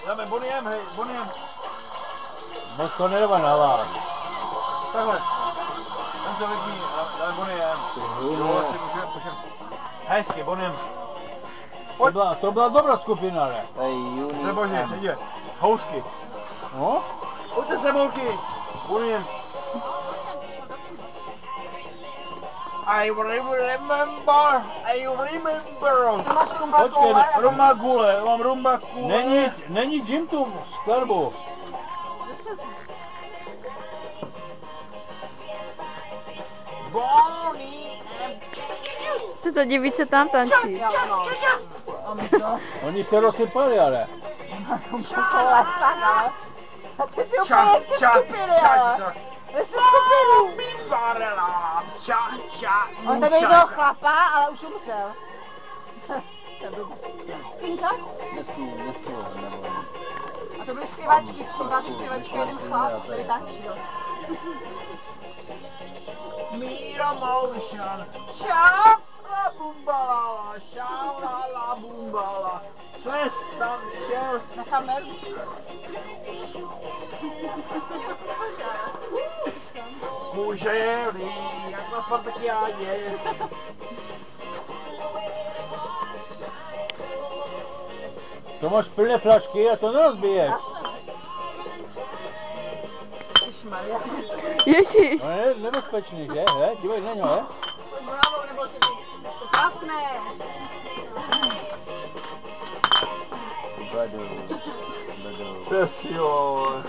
Dáme Boniem, hej, Boniem. Moc to nedává na vás. Takhle. Tam se vypní, dáme Boniem. Jo, si můžeme. Hezky, Boniem. To byla dobrá skupina, ale. Nebože, jde. Housky. No? Pojďte se, holky. Boniem. I remember. Počkej, Rumba gule, mám rumba gule. není Jim tu skladbu. Tyto děvíče tam tančí. Oni se rozsypali, ale. On tebe jde do chlapa, ale už umřel. Pinkaš? A to byly zpěvačky, tři zpěvačky, jeden chlap, který tančil. Mira motion, sha la bumbala, sha la bumbala. Ses tam šel. Nechám nervíš. Může je jak na Spartakiádě. To máš plné flašky a to nerozbiješ. Ježišmarja. Ježíš. No je nebezpečný, že? Dívej na něho, Bravo, nebo ty krásné. Pes, jo.